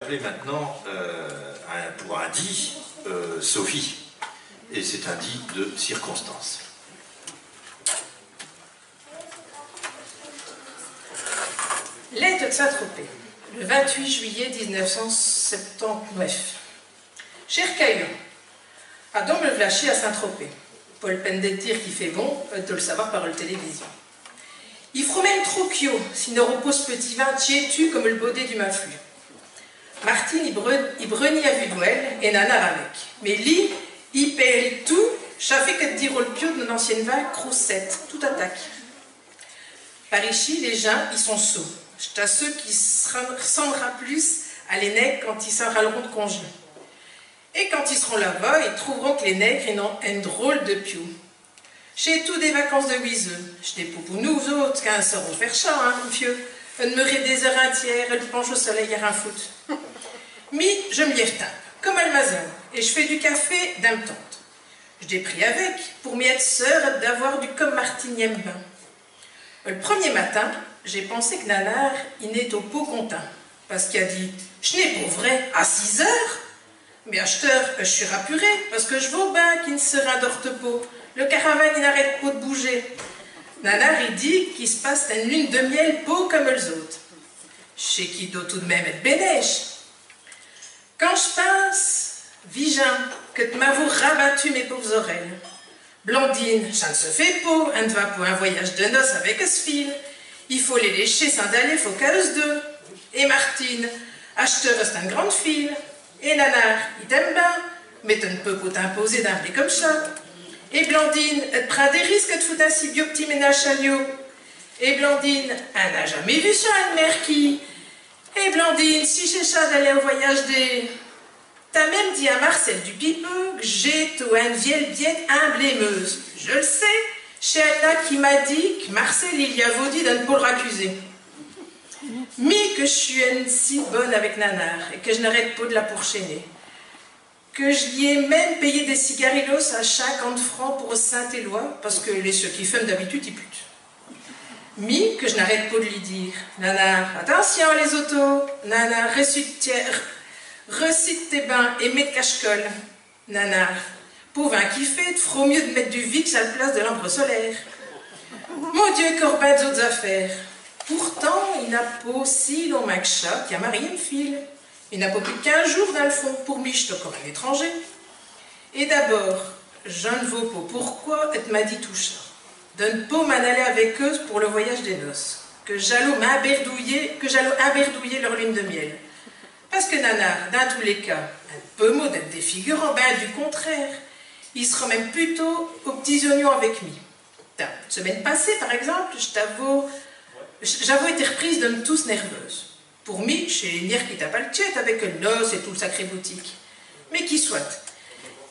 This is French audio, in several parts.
appeler maintenant pour un dit Sophie. Et c'est un dit de circonstance. Lettre de Saint-Tropez, le 28 juillet 1979. Cher Caillon, à donc me flasher à Saint-Tropez. Paul peine de dire qu'il fait bon, de le savoir par la télévision. Il faut même trop kio, sinon repose petit vin tiétu comme le baudet du maflu. Martine, il brunit à vue d'ouel et nanar avec. Mais lui, il pèle tout, chaffé que de dire au pio de l'ancienne vague, croussette, tout attaque. Par ici, les gens, ils sont sots. C'est à ceux qui ressemblera plus à les nègres quand ils s'en râleront de congé. Et quand ils seront là-bas, ils trouveront que les nègres, ils ont un drôle de piou. J'ai tout des vacances de huiseux. Je des pour nous autres, qu'un sort au faire chaud, hein, vieux. Un meurer des heures entières, elle penche au soleil à rien foutre. Mais je me y retape, comme Almazon, et je fais du café d'un me tente. Je l'ai pris avec, pour m'y être sœur et d'avoir du comme Martine bain. Le premier matin, j'ai pensé que Nanar, il n'est au pot content, parce qu'il a dit « Je n'ai pas vrai, à 6 heures !» Mais acheteur, je suis rappuré, parce que je vais au bain qui ne sera d'orte-pot. Le caravane, il n'arrête pas de bouger. Nanar, il dit qu'il se passe une lune de miel peau comme les autres. Je sais qu'il doit tout de même être bénèche. Quand je pense, Vigin, que tu m'avoues rabattu mes pauvres oreilles. Blandine, ça ne se fait pas, elle ne va pour un voyage de noces avec ce fil. Il faut les lécher sans d'aller, faut qu'elles deux. Et Martine, acheteur, c'est une grande fille. Et Nanar, il t'aime bien, mais tu ne peux pas t'imposer d'un blé comme ça. Et Blandine, elle te prend des risques de foutre un si vieux petit ménage chagnon. Et Blandine, elle n'a jamais vu ça, une mère qui. Et Blandine, si j'ai ça d'aller au voyage des. T'as même dit à Marcel du Pipeux que j'ai tout un vieille biette imblémeuse. Je le sais, c'est elle là qui m'a dit que Marcel, il y a vaudi de ne pas le raccuser. Mais que je suis une si bonne avec Nanar et que je n'arrête pas de la pourchaîner. Que je lui ai même payé des cigarillos à 50 francs pour Saint-Éloi, parce que ceux qui fument d'habitude, ils putent. Mais que je n'arrête pas de lui dire, Nanar, attention les autos, Nanar, recite tes bains et mets de cache-colle. Nanar, pauvre un qui fait, te feras mieux de mettre du VIX à la place de l'ambre solaire. Mon Dieu, Corbin d'autres affaires. Pourtant, il n'a pas aussi long que ça qui a marié une fille. Il n'a pas plus de 15 jours dans le fond, pour miche comme un étranger. Et d'abord, je ne vaux pas pourquoi elle m'a dit tout ça. De ne pas m'en aller avec eux pour le voyage des noces. Que j'allais imberdouiller leur lune de miel. Parce que Nanar, dans tous les cas, un peu mot d'être des figurants, ben du contraire. Il sera même plutôt aux petits oignons avec moi. La semaine passée, par exemple, j'avais été reprise de me tous nerveuse. Pour moi, chez une qui t'a pas le tchète avec le noce et tout le sacré boutique. Mais qui soit.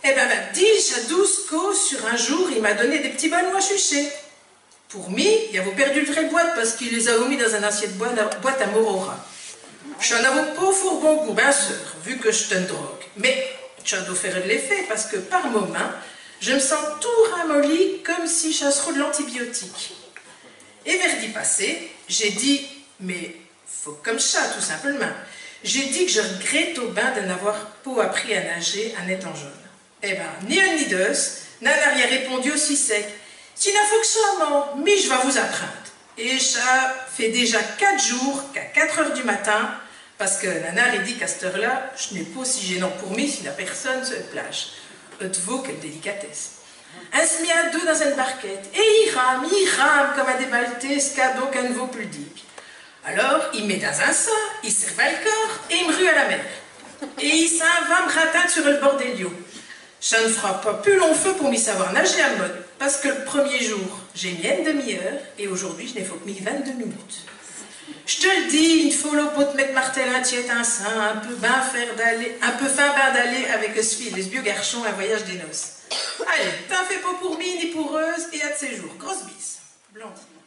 Eh ben, 10 à 12 causes sur un jour, il m'a donné des petits ballons à chucher. Pour moi, il avait perdu le vrai boîte parce qu'il les a mis dans un assiette boîte à Morora. Je n'en avais pas fort bon goût, bien sûr, vu que je te drogue. Mais je dois faire de l'effet parce que par moment, je me sens tout ramolli comme si je serais de l'antibiotique. Et vers d'y passer, j'ai dit, mais faut comme ça, tout simplement. J'ai dit que je regrette au bain de n'avoir pas appris à nager en étant jeune. Eh ben, ni un ni deux, Nanar y a répondu aussi sec. S'il n'a faut que ça, non, mais je vais vous apprendre. Et ça fait déjà 4 jours qu'à 4 heures du matin, parce que Nanar il dit qu'à cette heure-là, je n'ai pas si gênant pour moi si la personne se plage. Te vaut quelle délicatesse. Un se met à deux dans une barquette, et il rame comme un déballeté, ce cadeau qu'un ne vaut plus digue. Alors, il met dans un sac, il serre le corps, et il me rue à la mer. Et il s'en va me rater sur le bord des lieux. Ça ne fera pas plus long feu pour m'y savoir nager à mode, parce que le premier jour, j'ai mis une demi-heure, et aujourd'hui, je n'ai faut que mis 22 minutes. Je te le dis, il faut l'eau pour te mettre martel un tiète, un sein, un peu fin bain d'aller avec ce fil, les vieux garçons, un voyage des noces. Allez, t'en fais pas pour moi, ni pour eux, et à de ces jours. Grosse bise. Blondine.